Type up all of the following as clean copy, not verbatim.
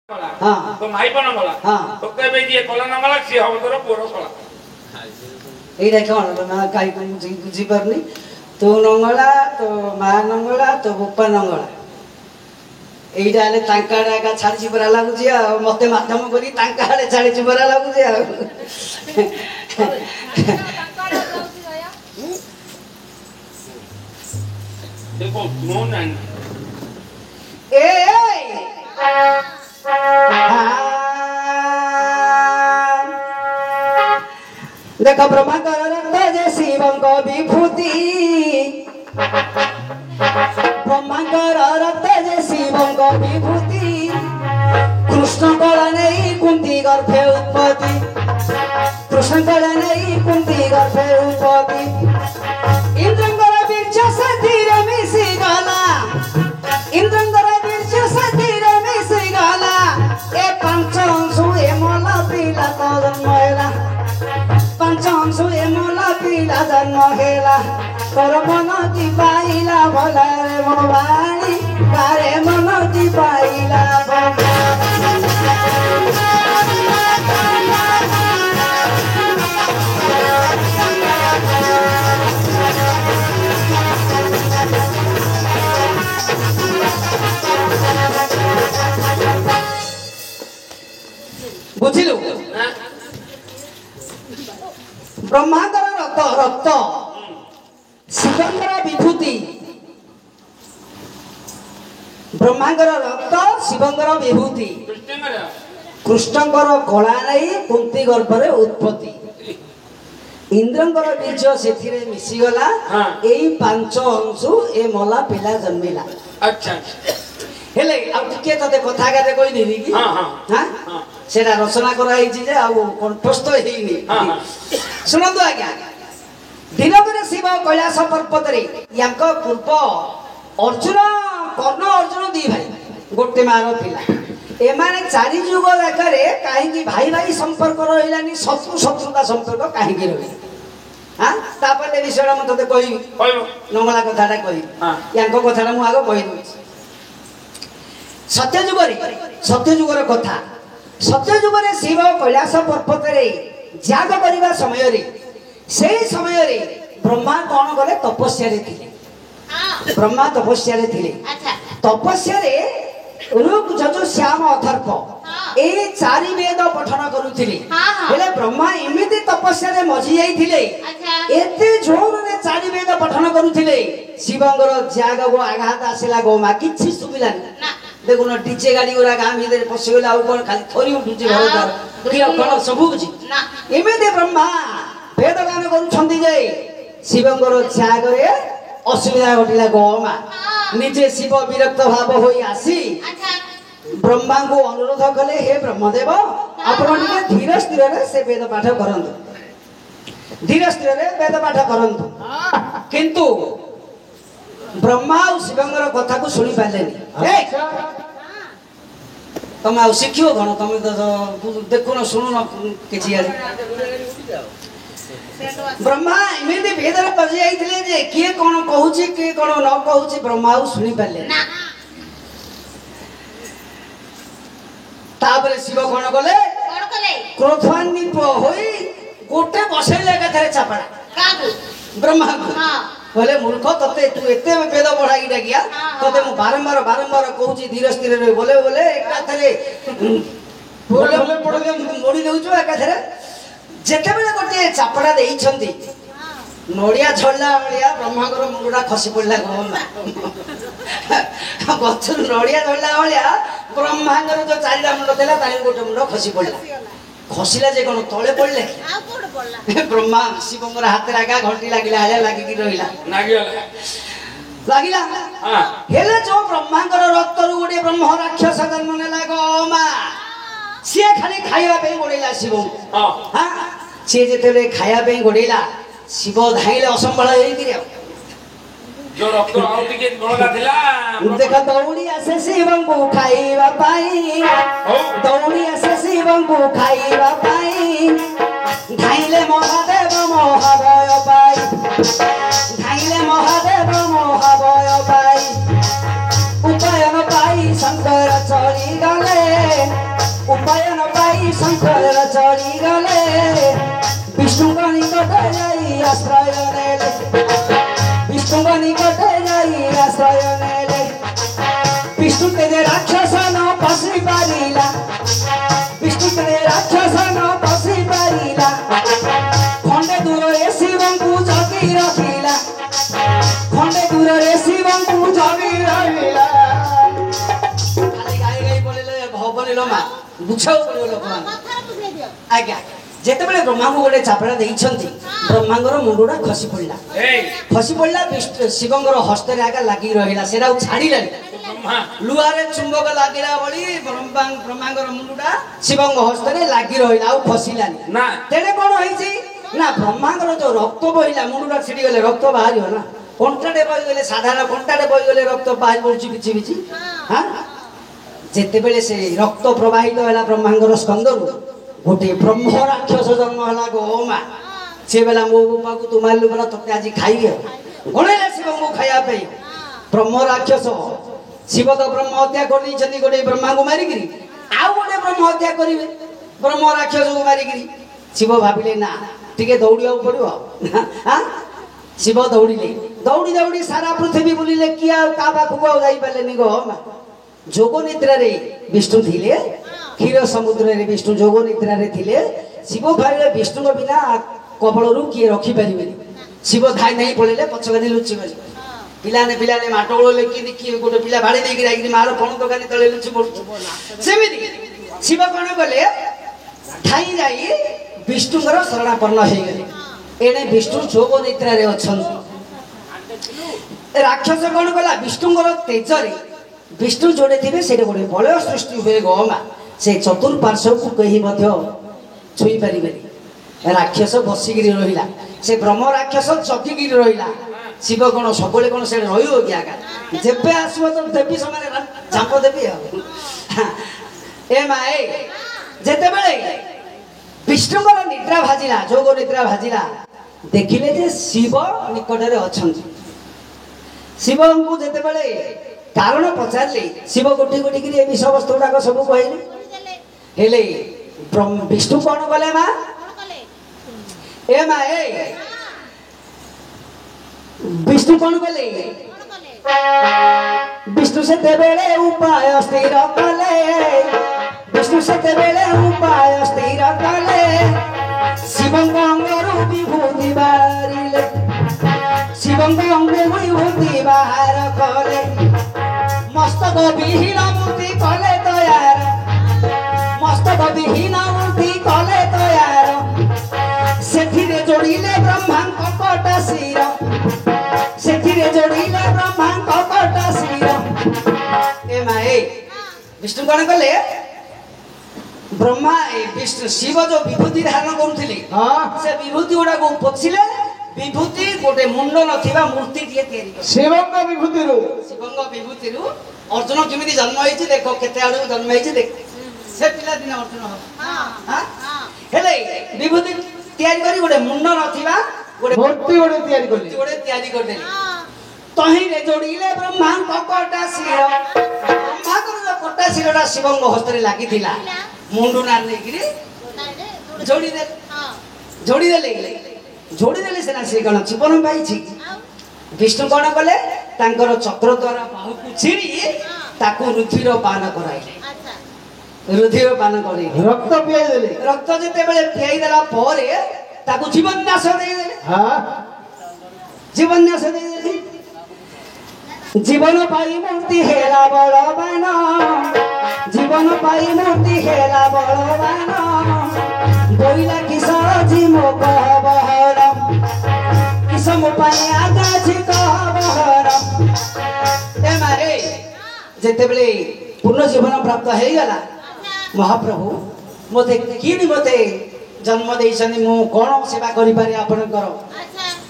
हाँ तो माई पण मला हाँ तो ते बे जे कोला ना मला सी हम तोर पोरो कोला एटा कोन ना काई बुझी परनी तो नंगला तो मा नंगला तो बुप्पा नंगला एटा आले तांका डाका छाड़ी परा लागुची आ मते माध्यम करी तांका आले छाड़ी परा लागुची आ देखो नो ना ए देख ब्रह्मांकर रक्त जे शिवं को विभूति ब्रह्मांकर रक्त जे शिवं को विभूति कृष्ण कला नहीं कुंती गर्भे उत्पत्ति कृष्ण कला नहीं कुंती गर्भे उत्पत्ति इंद्रंगर बीर्ज से धीरे मिसी गला इंद्रंगर बीर्ज से धीरे मिसी गला ए पंचंसु ए मला पिला तो जन्म हेला पंचंसु ए मला पिला जन्म हेला तोर मन की पाइला भला रे मोबाणी कारे मन की पाइला भला बुझिलु ब्रह्मांडर रक्त रक्त शिवंकर विभूति ब्रह्मांडर रक्त शिवंकर विभूति कृष्णंकर कला नहीं कुंती गर्भरे उत्पत्ति इंद्रंकर बीज से मिसी गला एई पांच अंशु ए मला पिला जन्मिला अच्छा हेले अब टिके तते कथा गाते कोइ देली कि हां हां हां सेटा रचना करा हिची जे आ कंठस्थ हेइनी हां सुनंदु आज्ञा दिनकर शिव कैलाश पर्वत रे याक पूर्व अर्जुन कर्ण अर्जुन दी भाई गोटे मार पिला एमाने चारि जुग जाकरे काहे कि भाई भाई संपर्क रहिलानी शत्रु शत्रुता संपर्क काहे कि रहि हां तापर ए विषय म तते कहि नंगला कथाटा कहि याक कथाटा मु आगो कहि दउ सत्यजुगर कथा सत्यजुगर शिव कैलाश पर्वत रे त्याग करबा समय रे से समय रे ब्रह्मा कौन गले तपस्या रे थिले ब्रह्मा तपस्या रे थिले तपस्या रे रुक जजो श्याम अथर्प ए चारि वेद पठन करूथिले हेले ब्रह्मा एमिति तपस्या रे मजी जाईथिले एते जोर रे चारि वेद पठन करूथिले शिवंगर त्याग गो आघात आसिला गोमा किछि सुबिलानी देखो ना डीजे गाड़ी गुरा गां भीतर पसिगला आ कोन खाली थोरी उठुची घर द्वार कि कोन सबु बुझी एमिति ब्रह्मा वेद गान करू छंदी जे शिवंगर त्याग रे असुविधा घटिला गोमा निजे शिव विरक्त भाव होई आसी ब्रह्मा को अनुरोध कले हे ब्रह्मदेव आपण निके धीर स्थिर रे से वेद पाठ करंतु धीर स्थिर रे वेद पाठ करंतु किंतु ब्रह्मा और शिवंगर कथा को सुनी पालेनी ए तुम आ शिखियो गण तुम तो देखो न सुनो न किछि आज ब्रह्मा एमिति भेदर पजि आइथिले जे के कोन कहूची के कोन न कहूची ब्रह्मा और सुनी पाले तापर शिव कोन कले क्रोधान्वित होई गोटे बसैले कथरे चापड़ा काकू ब्रह्मा हां बोले मूर्ख तते तू एते वेद पढ़ाई डाकिया तते मु बारंबार बारंबार कहूची धीर स्थिर रे बोले बोले एकाथरे बोले बोले पढ़ले मोड़ी देउछु एकाथरे जेते बेले गोटे चापड़ा देई छंदी नोडिया झड़ला बलिया ब्रह्माकर मुंडा खसी पड़ला गोमा गछर नोडिया झड़ला बलिया ब्रह्माकर जो चारिटा मुंड देला ताई गोटे मुंड खसी पड़ला खसिला जे कोन तळे पड़ले आ कोड पड़ला ब्रह्मा शिवंगर हाथ लागा घंटी लागिला आले लागि कि रहिला लागिला हां हेले जो ब्रह्मांकर रक्त रु गोटे ब्रह्म राक्षस जन्म नेला गोमा से खाली खाइबा पे गोडेला शिव हां हां से जेतेले खाइबा पे गोडेला शिव धाइले असंबळ हेई कि जो रक्त आउटी के गोळगा थिला देखा दौड़ी आसे शिवं को खाइबा पाई दौड़ी आसे शिवं को खाइबा पाई धाइले महादेव मोहभय पाई धाइले महादेव मोहभय पाई उपायन पाई शंकर चली गले उपाय न पाई शंकर चढ़ी गले विष्णु निकटे जाई आश्रय नेले विष्णु निकटे जाई आश्रय नेले विष्णु तेरे राक्षस न पसी पारिला विष्णु तेरे राक्षस न पसी पारिला खंडे दूर रे शिवं को जगी रखिला खंडे दूर रे शिवं को जगी रखिला खाली गाई बोले भवने लो मा बुझाओ पड़ो लोक आज्ञा जेतेबेले ब्रह्मा को गोटे चापड़ा देइछंती ब्रह्मांगर मुंडुडा खसी पड़ला शिवंगर हस्त रे आगा लागि रहिला सेरा छाड़िलानी लुआरे चुंबक लागिला बळी ब्रह्मांगर मुंडुडा शिवंग हस्त रे लागि रहिला आ खसिलानी ना तेले कोन होईची ना ब्रह्मांगर जो रक्त बहिला मुंडुडा छिड़ी गले रक्त बाहरियो ना कोंटाडे बहि गले साधारण कोंटाडे बहि गले रक्त बाहर पड़ुची बिची बिची हां जेतेबेले से रक्त प्रवाहित होला ब्रह्मांगर स्कंदरु गोटे ब्रह्म राक्षस जन्म होला गो मा से बेला मो बाबा को तुमालु बेला तते आज खाई गयो गणेला शिव को खाया पे ब्रह्म राक्षस शिव तो ब्रह्म हत्या करनी छनी गोटे ब्रह्मा को मारी गिरी आ गोटे ब्रह्म हत्या करिवे ब्रह्म राक्षस को मारी गिरी शिव भाबिले ना टिके दौड़िया पड़ियो हां शिव दौड़िले दौड़ी दौड़ी सारा पृथ्वी बुलिले किया का पाखु आ जाई पालेनी गो मा जोग निद्रा रे विष्णु थिले क्षीर समुद्र रे विष्णु जोग निद्रा रे थिले शिव भाई विष्णु बिना कबल रु किए रखी परिबेनी शिव धाई नहीं पड़े पछगनी लुचि गली पिलाने माटोल लेकिन किए गोटे पिला भाड़ी देकी राखी मार पण दोकानी तले लुचि पड़छ सेमिति शिव कोन गले ठाई जाई विष्णुଙ୍କର शरणापन्न हे गले एने विष्णु जोग निद्रा रे अछन राक्षस कोन गला विष्णुଙ୍କର तेज रे विष्णु जोड़े थे से गोटे बलय सृष्टि हुए गमा से चतुर्पार्श्व को कहीं छुई पारे राक्षस बसिकी रहा से ब्रह्म राक्षस जगिकी रहा शिव कौन सब कौन से रही आगा जेबे आसो तो देवी समय झाप देवी ए माए जिते बड़े विष्णुଙ୍କର निद्रा भाजिला जोग निद्रा भाजिला देखिले जे शिव निकटरे अछंती शिव को जिते बड़े कारण पचारे शिव गोटी गोटी कर विषय वस्तु गुड़ाक सब कहले विष्णु कौन कले माँ ए माँ ए विष्णु कौन कले विष्णु से बेले उपाय स्थिर कले विष्णु से बेले उपाय स्थिर कले शिवंग अंगरु विभूति बारिले शिवंग अंग विभूति बाहर कले मस्तक विहीन मूर्ति कले तयार मस्तक विहीन मूर्ति कले तयार सेथिरे जोड़िले ब्रह्मा कपट शिर सेथिरे जोड़िले ब्रह्मा कपट शिर ए माए विष्णु कौन कले ब्रह्मा विष्णु शिव जो विभूति धारण करुथिले से विभूति गुडा को पोछिले विभूति गोटे मुंड नथिबा मूर्ति टिए तयारी शिवंग विभूति रु अर्जुन केमिति जन्म होइछि देखो केते आडू जन्म होइछि देख से पिला दिन अर्जुन हो हां हेले विभूति तयारी करी गोटे मुंड नथिबा गोटे मूर्ति गोटे तयारी कर देली तही रे जोड़िले ब्रह्मा कपटा शिर ब्रह्मा को जो कपटा शिरडा शिवंग हस्ତରେ लागिथिला मुंडू ना नेगिरी जोड़ी देले सेना से गण जीवन पाई विष्णु कौन कले चक्र द्वारा बाहु को छिड़ी ताकू रुधिर पान कराइले रुधिर पान करे रक्त पियाई देले रक्त जते बेले पियाई देला परे ताकू जीवन न्यास दे देले हां जीवन न्यास दे देले जीवन पाई मूर्ति हेला बलवान जीवन पाई मूर्ति हेला बलवान बोइला किशोर जी मो कहबहर किसम पाए आकाश कहबहर ए मारे जेते बेले पूर्ण जीवन प्राप्त हे गला महाप्रभु मते किनी मते जन्म देइछनी मु कोन सेवा करि पारे आपनकर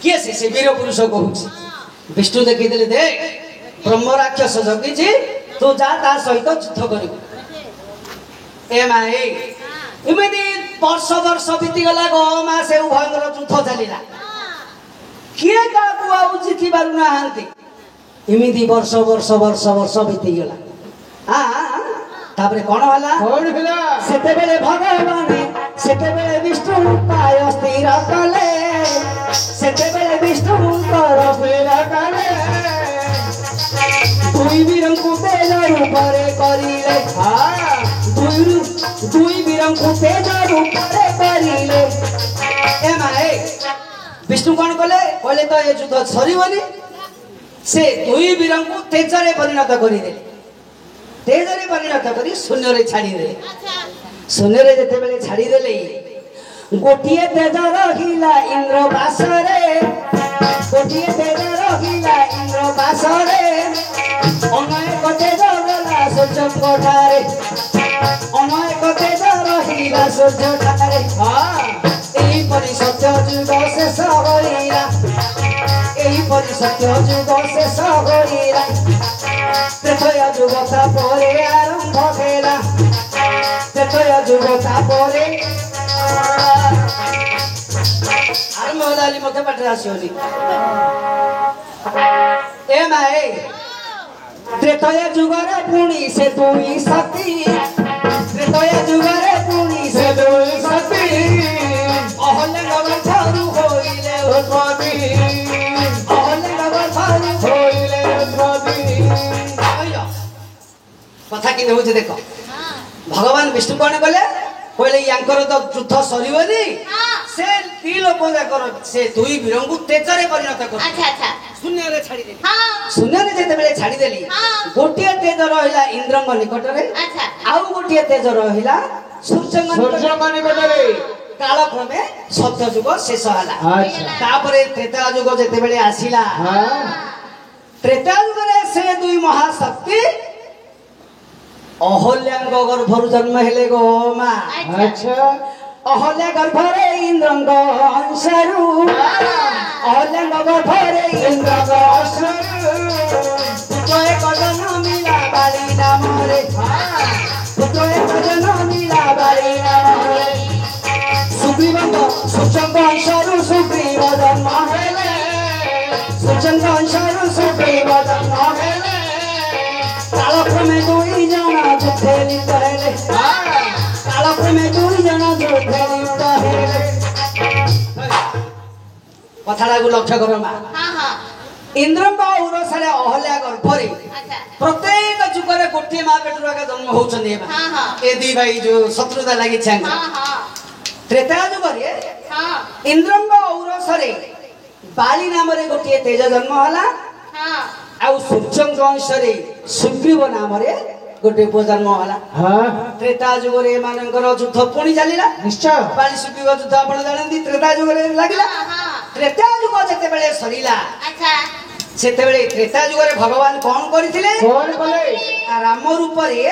के से वीर पुरुष कहूछि विष्णु देखि देले देख ब्रह्म राक्षस जगिछि तू जा ता सहित युद्ध करिबो ए माए इमेदी वर्ष बीती गला गमा से उभयंकर युद्ध चलिला किए काकू आउ जिति बारु नाहंती इमिदी वर्ष बीती गला हां तापरे कौन हला कौन होला सेतेबेले भगवान सेतेबेले विष्णु पाय स्थिर कले सेतेबेले विष्णु कर स्थिर कले दुई वीरंकु तेज रूपरे करिले दुई वीरंकु तेज रूपरे करिले ए माए विष्णु कौन कले कहले तो ये युद्ध सरीबनी से दुई वीरंकु तेजरे परिणत करिदे तेजरे परिणत करी शून्य रे छाड़ी दे शून्य रे जते बेले छाड़ी देले गोटिए तेज रहिला इंद्र बासरे गोटिए तेज रहिला इंद्र बासरे अनय कते जगला सूर्य कोठारे अनय कते रहिला सूर्य कोठारे एही परि सत्य जुग शेष होइला एही परि सत्य जुग शेष होइला त्रेतय जुग तापरे आरंभ हेला त्रेतय जुग तापरे आरंभ होलाली मते पाठरे आसीओली ए माए त्रेतय जुगरे पुणी से दुई सती त्रेतय जुगरे पुणी से दुई सती अहले नगर थारु होइले उत्पत्ति अहले नगर थारु होइले उत्पत्ति कथा कि होउछ देखो भगवान विष्णु कोन कहले कहले यांकर तो युद्ध सरीबनी से ती लोक जाकर से दुई वीरंगु तेजरे परिणत कर अच्छा अच्छा शून्य रे छाड़ी देली हां शून्य रे जेते बेले छाड़ी देली गोटिए तेज रहिला इंद्रंग निकट रे अच्छा आउ गोटिए तेज रहिला सूर्यंग निकट रे कालक्रमे सत्य जुग शेष हला अच्छा तापरे त्रेता जुग जेते बेले आसीला त्रेता जुग रे से दुई महाशक्ति अहल्याङ्ग गर्भरु जन्म हेले गो मा अच्छा अहल्या गर्भरे इन्द्रंग अंशरु अहल्याङ्ग गर्भरे इन्द्रंग अंशरु पुत्रे कजन मिला बाली नामरे पुत्रे कजन मिला बाली नामरे सुग्रीव सुचंग अंशरु सुग्रीव जन्म हेले सुचंग अंशरु सुग्रीव जन्म हेले कालक्रमे दुई जना जुद्धे लिप्त हेले कालक्रमे दुई जना जुद्धे लिप्त हेले कथाटाकु लक्ष्य कर मा हां हां इंद्रंग उरसरे अहल्या गर्भरे अच्छा प्रत्येक जुगरे गोटे मा पेटुरा का जन्म होउछन् एमा हां हां ए दी भाई जो शत्रुता लागि छाङ हां हां त्रेता जुगरे हां इंद्रंग उरसरे बाली नामरे गोटे तेज जन्म होला हां आउ सूर्यंग अंशरे सुग्रीव नामरे गोटे पुଅ जन्म होला हां त्रेता जुगरे मानकर युद्ध पुणी चलिला निश्चय बाली सुग्रीव युद्ध आपण जानନ୍ତି त्रेता जुगरे लागिला हां त्रेता जुग जेते बेले सरीला अच्छा सेते बेले त्रेता जुगरे भगवान कोन करिथिले कौन बोले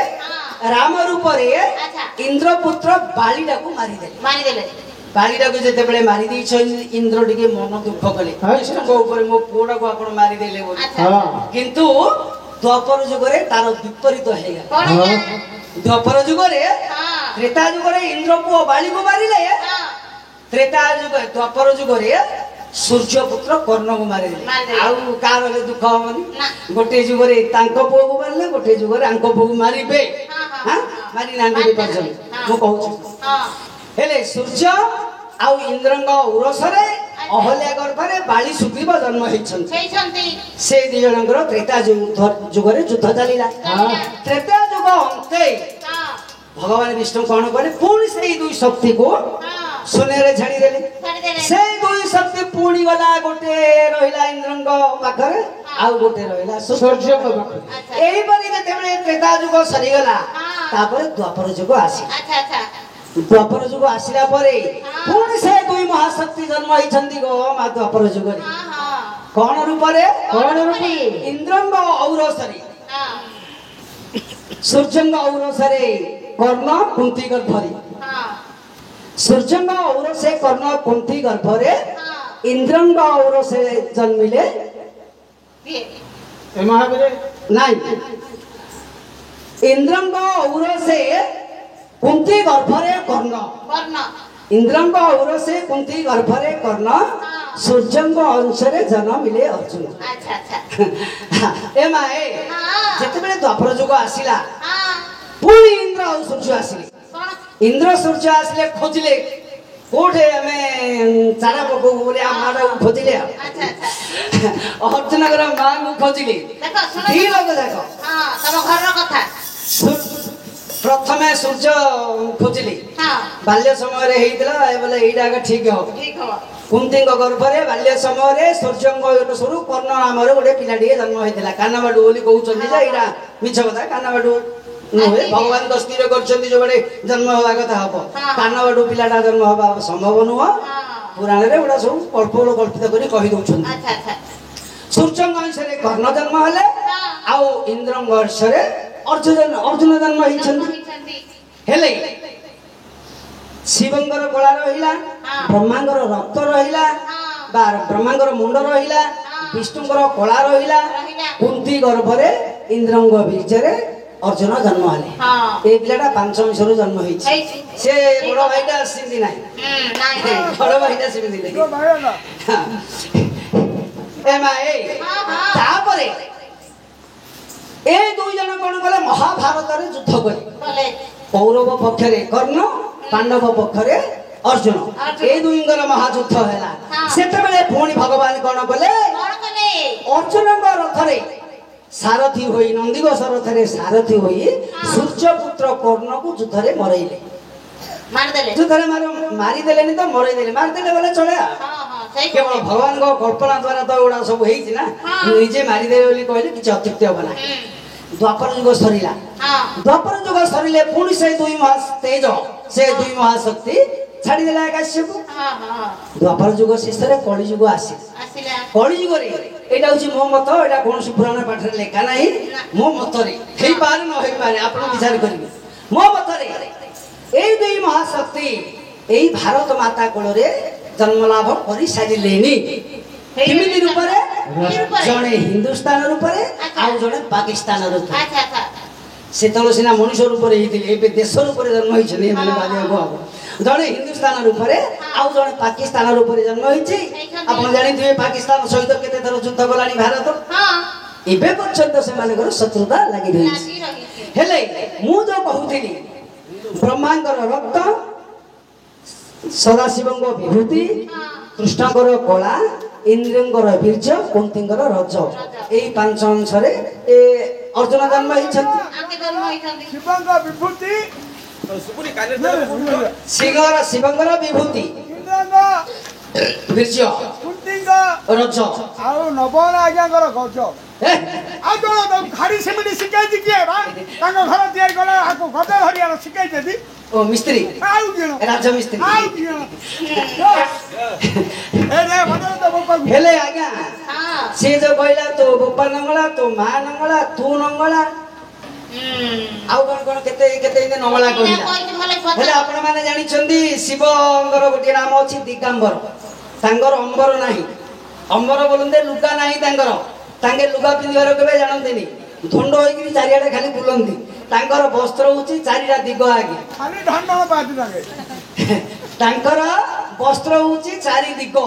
राम रूपरे अच्छा इंद्रपुत्र बालीडाकू मारी देले मारी देले बालीडाकू जेते बेले मारी दी छ इंद्र टिके मन दुख कले विष्णुको ऊपर मो पुडाकू आपण मारी देले बोली अच्छा हां किंतु द्वापर जुगरे तार विपरीत हेगा कौन है द्वापर जुगरे हां त्रेता जुगरे इंद्र पुओ बाली को मारिले हां त्रेता जुग द्वापर जुगरे सूर्य पुत्र कर्ण को मारिले मारिले। आउ कार दुख होनी ना। गोटे जुगरे तांको पुओ को मारिले गोटे जुगरे आंको पुओ को मारिबे हां हां मारि नांदी करछन मो कहू हां हेले सूर्य आउ इंद्रंग उरसरे अहल्या गर्भरे बाली सुग्रीव जन्म हेछन सेई छंती से दी जनकर त्रेता जुगरे युद्ध चलिला त्रेता जुग अंते हां भगवान विष्णु कौन करे पुणी से दुई शक्ति को हां शून्य रे छाड़ी देले छाड़ी देले से दुई शक्ति पुणी गला गोटे रहिला इंद्रंग पाखरे आउ गोटे रहिला सूर्य को अच्छा एही परि जेतेबेले त्रेता जुग सरी गला हां तापर द्वापर जुग आसी अच्छा अच्छा द्वापर जुग आसिला परे पुणी से दुई महाशक्ति जन्म होइछन्ती गो मा द्वापर जुग रे हां हां कौन रूपरे कौन रूपी इंद्रंग औरसरी हां सूर्यंग औरसरे कर्ण कुंती गर्भरे हां सूर्यंग औरसे कर्ण कुंती गर्भरे हां इंद्रंग औरसे जन्मिले ये ए महावीर नाई इंद्रंग औरसे कुंती गर्भरे कर्ण वर्ण इंद्रंग औरसे कुंती गर्भरे कर्ण सूर्यंग अंशरे जन्मिले अर्जुन अच्छा अच्छा ए माए हां जेतेबेले द्वापर जुग आसिला हां ପୁଣି ଇନ୍ଦ୍ର ଆଉ ସୂର୍ଯ୍ୟ ଆସିଲେ। କଣ ଇନ୍ଦ୍ର ସୂର୍ଯ୍ୟ ଆସିଲେ ଖୋଜିଲେ କୋଉଠି ଆମେ ଚାରା ପକଉ ବୋଲି ଆମ ମାଟାକୁ ଖୋଜିଲେ ଆଉ ଆଚ୍ଛା ଆଚ୍ଛା ଅର୍ଜୁନଙ୍କର ମାଙ୍କୁ ଖୋଜିଲେ ଦେଖ ଶୁଣ ଦି ଲୋକ ଯାକ ହଁ ତମ ଘରର କଥା ପ୍ରଥମେ ସୂର୍ଯ୍ୟ ଖୋଜିଲେ ହଁ ବାଲ୍ୟ ସମୟରେ ହେଇଥିଲା ବୋଲେ ଏଇଟା ଆଗ ଠିକ ହବ। ଠିକ ହବ କୁନ୍ତୀଙ୍କ ଗର୍ଭରେ ବାଲ୍ୟ ସମୟରେ ସୂର୍ଯ୍ୟଙ୍କ ୟୋଟସ୍ୱରୁ କର୍ଣ୍ଣ ନାମରେ ଗୋଟେ ପିଲାଟିଏ ଜନ୍ମ ହେଇଥିଲା। କାନବାଡୁ ବୋଲି କହୁଛନ୍ତି ଯେ ଏଇଟା ମିଛ କଥା। କାନବାଡୁ ନୁହେଁ, ଭଗବାନଙ୍କ ସ୍ଥିର କରିଛନ୍ତି ଯୋଉଟେ ଜନ୍ମ ହବା କଥା ହବ। କାନବାଡୁ ପିଲାଟା ଜନ୍ମ ହବା ସମ୍ଭବ ନୁହଁ। ପୁରାଣରେ ଗୁଡା ସବୁ କଳ୍ପିତ କରି କହି ଦଉଛନ୍ତି। ଆଚ୍ଛା ଆଚ୍ଛା ସୂର୍ଯ୍ୟଙ୍କ ଅଂଶରେ କର୍ଣ୍ଣ ଜନ୍ମ ହେଲେ ଆଉ ଇନ୍ଦ୍ରଙ୍କ ଅଂଶରେ ଅର୍ଜୁନ ଜନ୍ମ ହେଇଛନ୍ତି। ହେଲେ ଶିବଙ୍କର କଳା ରହିଲା, ବ୍ରହ୍ମାଙ୍କର ରକ୍ତ ରହିଲା ବା ବ୍ରହ୍ମାଙ୍କର ମୁଣ୍ଡ ରହିଲା, ବିଷ୍ଣୁଙ୍କର କଳା ରହିଲା। କୁନ୍ତୀ ଗର୍ଭରେ ଇନ୍ଦ୍ରଙ୍କ ବୀର୍ଯ୍ୟରେ ଅର୍ଜୁନ ଜନ୍ମ ହେଲେ। ଏଇ ପିଲାଟା 5 ଅଂଶରୁ ଜନ୍ମ ହେଇଛି। ସେ ବଡ ଭାଇଟା ସେମିତି ନାହିଁ, ବଡ ଭାଇଟା ସେମିତି ନାହିଁ। ତାପରେ ଏ ଦୁଇ ଜଣ କଣ କଲେ ମହାଭାରତରେ ଯୁଦ୍ଧ କଲେ। କୌରବ ପକ୍ଷରେ କର୍ଣ୍ଣ, ପାଣ୍ଡବ ପକ୍ଷରେ ଅର୍ଜୁନ। ଏ ଦୁଇଙ୍କର ମହାଯୁଦ୍ଧ ହେଲା। ସେତେବେଳେ ପୁଣି ଭଗବାନ କଣ କଲେ ଅର୍ଜୁନଙ୍କ ରଥରେ ସାରଥୀ ହୋଇ ନନ୍ଦିଘୋଷ ରଥରେ ସାରଥୀ ହୋଇ ସୂର୍ଯ୍ୟପୁତ୍ର କର୍ଣ୍ଣକୁ ଯୁଦ୍ଧରେ ମରେଇଲେ। ଯୁଦ୍ଧରେ ମାରିଦେଲେନି ତ ମରେଇଦେଲେ। ମାରିଦେଲେ ବୋଲେ ଚଳେ। କେବଳ ଭଗବାନଙ୍କ କଳ୍ପନା ଦ୍ୱାରା ତ ଏଗୁଡା ସବୁ ହେଇଛି ନା। ନିଜେ ମାରିଦେବେ ବୋଲି କହିଲେ କିଛି ଅତ୍ୟୁକ୍ତି ହବ ନାହିଁ। ଦ୍ୱାପର ଯୁଗ ସରିଲା। ଦ୍ୱାପର ଯୁଗ ସରିଲେ ପୁଣି ସେ ଦୁଇ ମହାତେଜ ସେ ଦୁଇ ମହାଶକ୍ତି ଛାଡ଼ିଦେଲା ଆକାଶକୁ। ଦ୍ୱାପର ଯୁଗ ଶେଷରେ କଳି ଯୁଗ ଆସିଲା। କଳି ଯୁଗରେ ଏଇଟା ହଉଛି ମୋ ମତ, ଏଇଟା କୌଣସି ପୁରାଣ ପାଠରେ ଲେଖା ନାହିଁ। ମୋ ମତରେ ହେଇପାରେ ନ ହେଇପାରେ, ଆପଣ ବିଚାର କରିବେ। ମୋ ମତରେ ଏଇ ଦୁଇ ମହାଶକ୍ତି ଏଇ ଭାରତ ମାତା କୋଳରେ ଜନ୍ମ ଲାଭ କରି ସାରିଲେଣି। କେମିତି ରୂପରେ? ଜଣେ ହିନ୍ଦୁସ୍ତାନ ରୂପରେ ଆଉ ଜଣେ ପାକିସ୍ତାନ ରୂପରେ। ସେତେବେଳେ ସିନା ମଣିଷ ରୂପରେ ହେଇଥିଲେ, ଏବେ ଦେଶ ରୂପରେ ଜନ୍ମ ହେଇଛନ୍ତି। ଏମାନେ ଭାବିବାକୁ ହବ। ଜଣେ ହିନ୍ଦୁସ୍ତାନ ରୂପରେ ଆଉ ଜଣେ ପାକିସ୍ତାନ ରୂପରେ ଜନ୍ମ ହେଇଛି। ଆପଣ ଜାଣିଥିବେ ପାକିସ୍ତାନ ସହିତ କେତେ ଥର ଯୁଦ୍ଧ କଲାଣି ଭାରତ। ଏବେ ପର୍ଯ୍ୟନ୍ତ ସେମାନଙ୍କର ଶତ୍ରୁତା ଲାଗି ରହିଛି। ହେଲେ ମୁଁ ଯୋଉ କହୁଥିଲି ବ୍ରହ୍ମାଙ୍କର ରକ୍ତ, ସଦାଶିବଙ୍କ ବିଭୂତି, କୃଷ୍ଣଙ୍କର କଳା, ଇନ୍ଦ୍ରଙ୍କର ବୀର୍ଯ୍ୟ, କୁନ୍ତୀଙ୍କର ରଜ, ଏଇ 5 ଅଂଶରେ ଏ ଅର୍ଜୁନ ଜନ୍ମ ହେଇଛନ୍ତି। ଶିବଙ୍କ ବିଭୂତି, ଶିବଙ୍କର ବିଭୂତି, ବୀର୍ଯ୍ୟ, କୁନ୍ତୀଙ୍କ ରଜ ଆଉ ନବନ ଆଜ୍ଞାଙ୍କର ଗଜ। ଆଉ ଜଣ ଖାଡ଼ି ସେମିତି ଶିଖାଇଛି କିଏ ବା? ତାଙ୍କ ଘର ତିଆରି କଲା ଆକୁ ଗଜ ଧରିବାର ଶିଖାଇଛନ୍ତି। ଓ ମିସ୍ତ୍ରୀ, ଆଉ କିଣ ରାଜମିସ୍ତ୍ରୀ। ଆଉ କିଣ ହେଲେ ଆଜ୍ଞା ସେ ଯୋଉ କହିଲା ତୋ ବୋପା ନଙ୍ଗଳା, ତୋ ମା ନଙ୍ଗଳା, ତୁ ନଙ୍ଗଳା, ଆଉ କଣ କଣ କେତେ କେତେ ନଙ୍ଗଳା କହିଲା। ହେଲେ ଆପଣ ମାନେ ଜାଣିଛନ୍ତି ଶିବଙ୍କର ଗୋଟିଏ ନାମ ଅଛି ଦିଗାମ୍ବର। ତାଙ୍କର ଅମ୍ବର ନାହିଁ। ଅମ୍ବର ବୋଲନ୍ତି ଲୁଗା ନାହିଁ ତାଙ୍କର। ତାଙ୍କେ ଲୁଗା ପିନ୍ଧିବାର କେବେ ଜାଣନ୍ତିନି। ଧଣ୍ଡ ହେଇକିରି ଚାରିଆଡେ ଖାଲି ବୁଲନ୍ତି। ତାଙ୍କର ବସ୍ତ୍ର ହଉଛି 4ଟା ଦିଗ ଆଗେ। ତାଙ୍କର ବସ୍ତ୍ର ହଉଛି 4 ଦିଗ।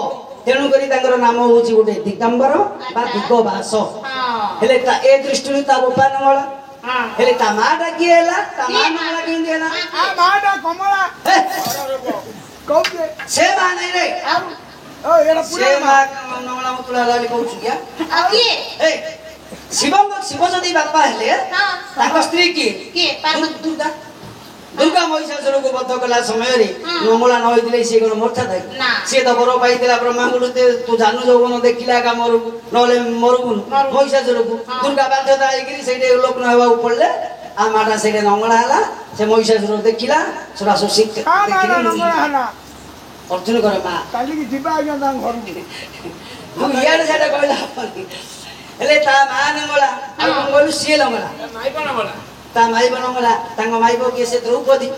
ତେଣୁକରି ତାଙ୍କର ନାମ ହଉଛି ଗୋଟେ ଦିଗାମ୍ବର ବା ଦିଗ ବାସ। ହେଲେ ଏ ଦୃଷ୍ଟିରୁ ତା ବୋପା ନଙ୍ଗଳା। ହେଲେ ତା ମାଟା କିଏ ହେଲା? ତା ମା ନଙ୍ଗଳା କେମିତି ହେଲା? ସେ ମା ନାଇଁ ରେ, ସେ ମା ନଙ୍ଗଳା ମୁତୁଳା ବୋଲି କହୁଛୁ କିଆ? ଶିବ ଯଦି ବାପା ହେଲେ ତାଙ୍କ ସ୍ତ୍ରୀ କିଏ? ଦୁର୍ଗା। ଦୁର୍ଗା ମହିଷାସୁରକୁ ବଧ କଲା ସମୟରେ ନଙ୍ଗଳା ନ ହେଇଥିଲେ ସିଏ କଣ ମରିଥାନ୍ତା? ସିଏ ତ ବର ପାଇଥିଲା ବ୍ରହ୍ମାଙ୍କୁ, ତୁ ଜାନୁ ଯୌବନ ଦେଖିଲା ଏକା ମରୁକୁ, ନହେଲେ ମରୁବୁନୁ ମହିଷାସୁରକୁ। ଦୁର୍ଗା ବାଧ୍ୟତା ହେଇକିରି ସେଇଠି ଲୋକ ହେବାକୁ ପଡିଲେ। ଆଉ ମାଟା ସେଇଠି ନଙ୍ଗଳା ହେଲା। ସେ ମହିଷାସୁର ଦେଖିଲା, ସେଟା ସବୁ ଅର୍ଜୁନଙ୍କର ମା। କାଲିକି ଯିବା ଆଜ୍ଞା ତାଙ୍କ ଘରକୁ। ମୁଁ ଇଆଡେ ସିଆଡେ କହିଲା ହେଲେ ତା ମା ନଙ୍ଗଳା। ଆଉ କଣ କହିଲୁ? ସିଏ ନଙ୍ଗଳା, ତା ମାଇବ ନଙ୍ଗଳା। ତାଙ୍କ ମାଇବ କିଏ? ସେ ଦ୍ରୌପଦୀ।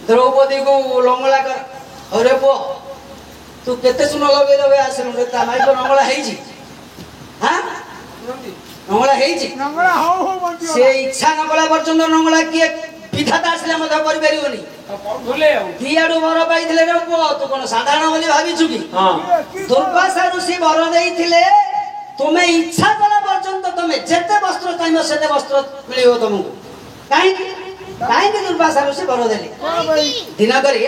ଦ୍ରୌପଦୀକୁ ଲଙ୍ଗଳା କର। ଅରେ ପୁଅ ତୁ କେତେ ଚୂନ ଲଗେଇ ଲଗେଇ ଆସିଲୁ? ତା ମାଇବ ନଙ୍ଗଳା ହେଇଛି। ନଙ୍ଗଳା ହେଇଛି। ସେ ଇଚ୍ଛା ନକଲା ପର୍ଯ୍ୟନ୍ତ ନଙ୍ଗଳା କିଏ ବିଧାତା ଆସିଲେ ମଧ୍ୟ କରିପାରିବନି। ଦିଆଡୁ ବର ପାଇଥିଲେ ରେ ପୁଅ, ତୁ କଣ ସାଧାରଣ ବୋଲି ଭାବିଛୁ କି? ଦୁର୍ବାସା ଋଷି ବର ଦେଇଥିଲେ ତୁମେ ଇଚ୍ଛା କଲା ପର୍ଯ୍ୟନ୍ତ ତମେ ଯେତେ ବସ୍ତ୍ର ଚାହିଁବ ସେତେ ବସ୍ତ୍ର ମିଳିବ ତମକୁ। କାହିଁକି? କାହିଁକି ଦୁର୍ବାସା ଋଷି ବର ଦେଲେ? କଣ ପାଇଁ? ଦିନକରେ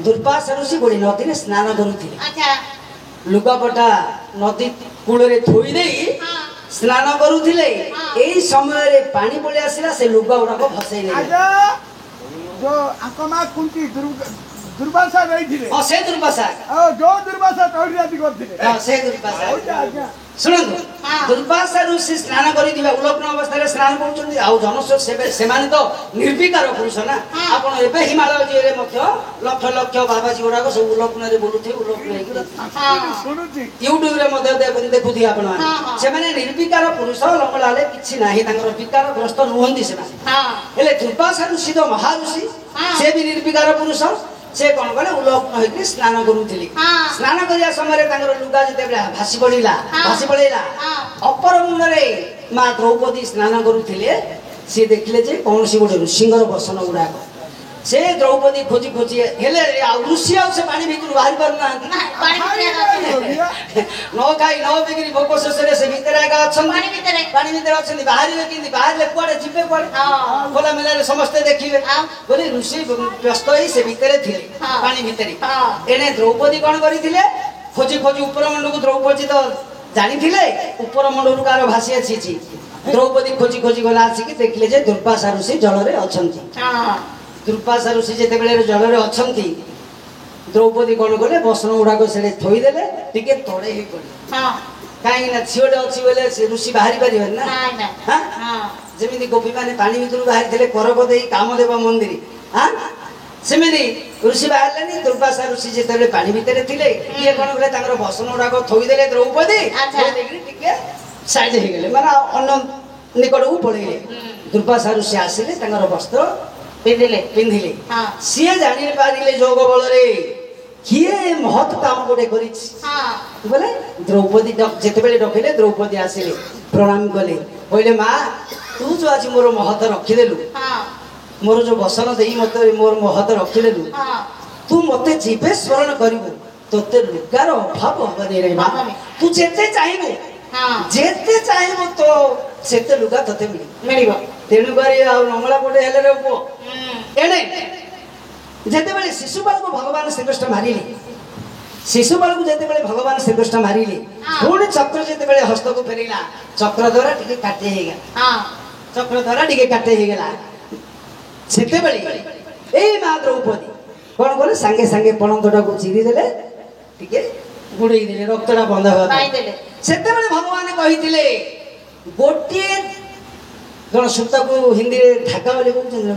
ଦୁର୍ବାସା ଋଷି ଗୋଟି ନଦୀରେ ସ୍ନାନ କରୁଥିଲେ। ଆଚ୍ଛା ଲୁଗାପଟା ନଦୀ କୂଳରେ ଥୋଇ ଦେଇ ସ୍ନାନ କରୁଥିଲେ। ଏଇ ସମୟରେ ପାଣି ପଳେଇ ଆସିଲା, ସେ ଲୁଗା ଗୁଡାକ ଭସେଇ ନେଲେ। ଆଜ୍ଞା ଯୋଉ ଆଙ୍କ ମା କୁନ୍ତି ଦୁର୍ବାସା ରହିଥିଲେ। ହଁ ସେ ଦୁର୍ବାସା, ଆଉ ଯୋଉ ଦୁର୍ବାସା ତୈରାତି କରିଥିଲେ। ହଁ ସେ ଦୁର୍ବାସା। ଆଜ୍ଞା ଶୁଣନ୍ତୁ, ଦୁର୍ବାସା ଋଷି ସ୍ନାନ କରିଥିବା ଉଲଗ୍ନ ଅବସ୍ଥାରେ ସ୍ନାନ କରୁଛନ୍ତି। ଆଉ ଜନସ୍ୱ ସେମାନେ ତ ନିର୍ବିକାର ପୁରୁଷ ନା। ଆପଣ ଏବେ ହିମାଳୟ ଯିବେ ମଧ୍ୟ ଲକ୍ଷ ଲକ୍ଷ ବାବାଜୀ ଗୁଡାକ ସବୁ ଉଲଗ୍ନରେ ବୁଲୁଥିବେ, ଉଲଗ୍ନ ହେଇକି ଶୁଣୁଛି ୟୁଟ୍ୟୁବରେ ମଧ୍ୟ ଦେଖୁଥିବେ ଆପଣ। ସେମାନେ ନିର୍ବିକାର ପୁରୁଷ, ଲଙ୍ଗଳା ହେଲେ କିଛି ନାହିଁ, ତାଙ୍କର ବିକାରଗ୍ରସ୍ତ ନୁହନ୍ତି ସେମାନେ। ହେଲେ ଦୁର୍ବାସା ଋଷି ତ ମହାଋଷି, ସେ ବି ନିର୍ବିକାର ପୁରୁଷ। ସେ କଣ କଲେ, ଉଲଗ୍ନ ହେଇକି ସ୍ନାନ କରୁଥିଲେ। ସ୍ନାନ କରିବା ସମୟରେ ତାଙ୍କର ଲୁଗା ଯେତେବେଳେ ଭାସି ପଳେଇଲା ଅପର ମୁଣ୍ଡରେ ମା ଦ୍ରୌପଦୀ ସ୍ନାନ କରୁଥିଲେ। ସିଏ ଦେଖିଲେ ଯେ କୌଣସି ଗୋଟେ ଋଷିଙ୍କର ବସନ ଗୁଡାକ। ସେ ଦ୍ରୌପଦୀ ଖୋଜି ଖୋଜି ହେଲେ ଆଉ ଋଷି ଆଉ ସେ ପାଣି ଭିତରୁ ବାହାରି ପାରୁନାହାନ୍ତି। ନ ଖାଇ ନ ପିଇକିରି ଭୋକ ଶେଷରେ ସେ ଭିତରେ ଏକା ଅଛନ୍ତି, ପାଣି ଭିତରେ ଅଛନ୍ତି। ବାହାରିବେ କେମିତି? ବାହାରିଲେ କୁଆଡେ ଯିବେ, କୁଆଡେ ଖୋଲା ମେଲାରେ ସମସ୍ତେ ଦେଖିବେ ବୋଲି ଋଷି ବ୍ୟସ୍ତ ହେଇ ସେ ଭିତରେ ଥିଲେ, ପାଣି ଭିତରେ। ଏଣେ ଦ୍ରୌପଦୀ କଣ କରିଥିଲେ, ଖୋଜି ଖୋଜି ଉପର ମୁଣ୍ଡକୁ, ଦ୍ରୌପଦୀ ତ ଜାଣିଥିଲେ ଉପର ମୁଣ୍ଡରୁ କାହାର ଭାସି ଆସିଛି। ଦ୍ରୌପଦୀ ଖୋଜି ଖୋଜି ଗଲା, ଆସିକି ଦେଖିଲେ ଯେ ଦୁର୍ବାସା ଋଷି ଜଳରେ ଅଛନ୍ତି। ଦୁର୍ବାସା ଋଷି ଯେତେବେଳେ ଜଳରେ ଅଛନ୍ତି, ଦ୍ରୌପଦୀ କଣ କଲେ, ବସନ ଗୁଡାକ ସେଠି ଥୋଇଦେଲେ, ଟିକେ ତଳେ ହେଇ ପଡିଲେ। କାହିଁକି ନା ଝିଅଟେ ଅଛି ବୋଲେ ସେ ଋଷି ବାହାରି ପାରିବେନି ନା। ଯେମିତି ଗୋପୀ ମାନେ ପାଣି ଭିତରୁ ବାହାରିଥିଲେ କରକ ଦେଇ କାମଦେବ ମନ୍ଦିର, ସେମିତି ଋଷି ବାହାରିଲେନି। ଦୁର୍ବାସା ଋଷି ଯେତେବେଳେ ପାଣି ଭିତରେ ଥିଲେ, ଇଏ କଣ କଲେ, ତାଙ୍କର ବସନ ଗୁଡାକ ଥୋଇଦେଲେ। ଦ୍ରୌପଦୀ ଟିକେ ସାଇଡ ହେଇଗଲେ, ମାନେ ଅନ୍ୟ ନିକଟକୁ ପଳେଇଲେ। ଦୁର୍ବାସା ଋଷି ଆସିଲେ, ତାଙ୍କର ବସ୍ତ୍ର ପିନ୍ଧିଲେ। ସିଏ ଜାଣିପାରିଲେ ଯୋଗ ବଳରେ କିଏ ମହତ୍ କାମ ଗୋଟେ କରିଛି ବୋଲେ। ଦ୍ରୌପଦୀ ଯେତେବେଳେ ଡକିଲେ, ଦ୍ରୌପଦୀ ଆସିଲେ, ପ୍ରଣାମ କଲେ, କହିଲେ ମା ତୁ ଯୋଉ ଆଜି ମୋର ମହତ ରଖିଦେଲୁ, ମୋର ଯୋଉ ବସନ ଦେଇ ମତେ ମୋର ମହତ ରଖିଦେଲୁ, ତୁ ମତେ ଯେବେ ସ୍ମରଣ କରିବୁ ତୋତେ ଲୁଗାର ଅଭାବ ହବନି ରେ ମା। ତୁ ଯେତେ ଚାହିଁବୁ ତ ସେତେ ଲୁଗା ତତେ ମିଳିବ। ତେଣୁକରି ଆଉ ନଙ୍ଗଳା ପଟେ ହେଲେ ରେ ପୁଅ। ଏଣେ ଯେତେବେଳେ ଶିଶୁପାଳକୁ ଭଗବାନ ଶ୍ରୀକୃଷ୍ଣ ମାରିଲେ, ଶିଶୁପାଳକୁ ଯେତେବେଳେ ଭଗବାନ ଶ୍ରୀକୃଷ୍ଣ ମାରିଲେ, ପୁଣି ଚକ୍ର ଯେତେବେଳେ ହସ୍ତକୁ ଫେରିଲା, ଚକ୍ର ଦ୍ୱାରା ଟିକେ କାଟେ ହେଇଗଲା। ସେତେବେଳେ ଏଇ ମା ଦ୍ରୌପଦୀ କଣ କଲେ, ସାଙ୍ଗେ ସାଙ୍ଗେ ପଣନ୍ତଟାକୁ ଚିରି ଦେଲେ, ଟିକେ ଗୁଡେଇ ଦେଲେ, ରକ୍ତଟା ବନ୍ଦ ହେବା ପାଇଁ। ସେତେବେଳେ ଭଗବାନ କହିଥିଲେ, ଗୋଟିଏ ଜଣ ସୂତାକୁ ହିନ୍ଦୀରେ ଧାଗା ବୋଲି କହୁଛନ୍ତି,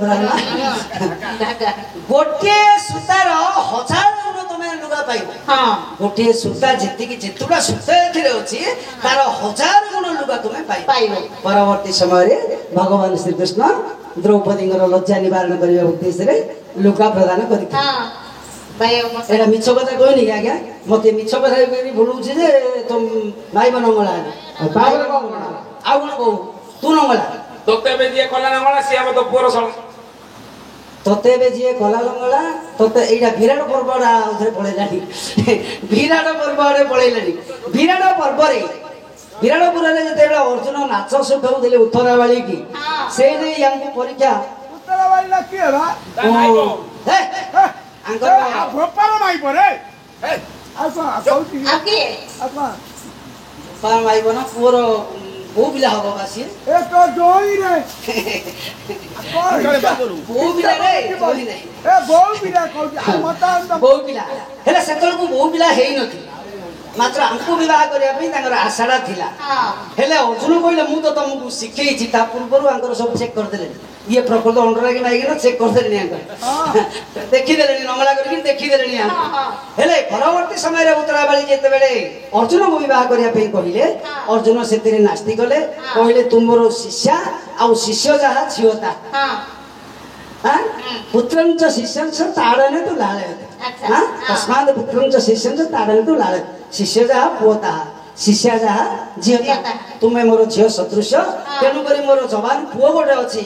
ଗୋଟିଏ ସୂତାର 1000 ଗୁଣ ତମେ ଲୁଗା ପାଇବ। ଗୋଟିଏ ସୂତା ଯେତୁଟା ସୂତା ଏଥିରେ ଅଛି, ତାର 1000 ଗୁଣ ଲୁଗା ତମେ ପାଇବ। ପରବର୍ତ୍ତୀ ସମୟରେ ଭଗବାନ ଶ୍ରୀକୃଷ୍ଣ ଦ୍ରୌପଦୀଙ୍କର ଲଜ୍ଜା ନିବାରଣ କରିବା ଉଦ୍ଦେଶ୍ୟରେ ଲୁଗା ପ୍ରଦାନ କରିଥିଲେ। ଏଇଟା ମିଛ କଥା କହିନି କି ଆଜ୍ଞା? ମତେ ମିଛ କଥା ଭୁଲୁଛି ଯେ ଭାଇ ନଙ୍ଗଳା ଆଉ କଣ କହୁ, ତୁ ନଙ୍ଗଳା। ତୋତେ ଏବେ ଯିଏ କଲା ନଙ୍ଗଳା, ସିଏ ଆମ ତୋ ପୁଅର ସଳ। ତୋତେ ଏବେ ଯିଏ କଲା ଲଙ୍ଗଳା, ତୋତେ ଏଇଟା ବିରାଟ ପର୍ବଟା ଆଉଥରେ ପଳେଇଲାଣି। ବିରାଟ ପର୍ବ ଆଡେ ପଳେଇଲାଣି। ବିରାଟ ପର୍ବରେ ବିରାଟପୁରରେ ଯେତେବେଳେ ଅର୍ଜୁନ ନାଚ ଶିଖାଉଥିଲେ ଉତ୍ତରାବାଳୀ କି, ସେ ନେଇ ୟାଙ୍କୁ ପରୀକ୍ଷା। ଉତ୍ତରାବାଳୀ କିଏ ବା? ଗୋପାଳ ମାଇ ପରେ ପୁଅର ବୋଉ ପିଲା ହବ ବା ସିଏ। ବୋଉ ପିଲା ହେଲେ ସେତେବେଳକୁ ବୋଉ ପିଲା ହେଇନଥିଲା, ମାତ୍ର ଆମକୁ ବିବାହ କରିବା ପାଇଁ ତାଙ୍କର ଆଶାଟା ଥିଲା। ହେଲେ ଅର୍ଜୁନ କହିଲେ, ମୁଁ ତ ତମକୁ ଶିଖେଇଛି। ତା ପୂର୍ବରୁ ଆଙ୍କର ସବୁ ଚେକ୍ କରିଦେଲେ, ଇଏ ପ୍ରକୃତ ଅଣ୍ଡରାଗି ମାଇକିନା ଚେକ୍ କରିଦେଲେଣି, ଆଙ୍କର ଦେଖିଦେଲେଣି, ନଙ୍ଗଳା କରିକି ଦେଖିଦେଲେଣି। ହେଲେ ପରବର୍ତ୍ତୀ ସମୟରେ ଉତ୍ତରାବାଳୀ ଯେତେବେଳେ ଅର୍ଜୁନକୁ ବିବାହ କରିବା ପାଇଁ କହିଲେ, ଅର୍ଜୁନ ସେଥିରେ ନାସ୍ତି କଲେ। କହିଲେ, ତୁମର ଶିଷ୍ୟା ଆଉ ଶିଷ୍ୟ ଯାହା ଝିଅ ତା ପୁତ୍ରଞ୍ଚ ଶିଷ୍ୟଞ୍ଚ ତାଡ଼ନେ ତୁ ଲାଳ ତସ୍ମାଦ ପୁତ୍ରଞ୍ଚ ଶିଷ୍ୟଞ୍ଚ ତାଡ଼ନେ ତୁ ଲାଳ। ଶିଷ୍ୟ ଯାହା ପୁଅ ତାହା, ଶିଷ୍ୟା ଯାହା ଝିଅ ତାହା। ତୁମେ ମୋର ଝିଅ ସଦୃଶ, ତେଣୁକରି ମୋର ଯବାନ ପୁଅ ଗୋଟେ ଅଛି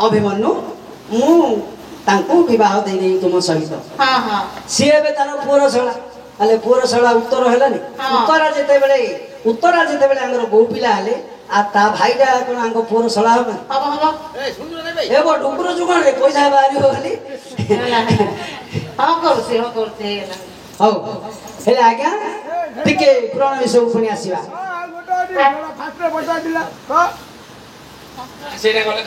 ଅଭିମନ୍ୟୁ, ମୁଁ ତାଙ୍କୁ ବିବାହ ଦେଇଦେବି ତୁମ ସହିତ। ସିଏ ଏବେ ତାର ପୁଅର ଶଳା, ହେଲେ ପୁଅର ଶଳା ଉତ୍ତର ହେଲାନି। ଉତ୍ତରା ଯେତେବେଳେ ଆମର ବୋଉ ପିଲା ହେଲେ, ଆଉ ତା ଭାଇଟା କଣ ଆଙ୍କ ପୁଅର ଶଳା ହବ ହବ ହବ ଏ ବୋ ଡୁକୁର ଯୁଗରେ ପଇସା ବାହାରିବ ଖାଲି ହଁ କରୁଛି ହେଇଗଲା ହଉ ହେଲେ ଆଜ୍ଞା ଟିକେ ପୁରାଣ ବିଷୟକୁ ପୁଣି ଆସିବା ଗୋଟେ ଫାଷ୍ଟରେ ପଚାରିଥିଲା ସେଇଟା ଗଲେ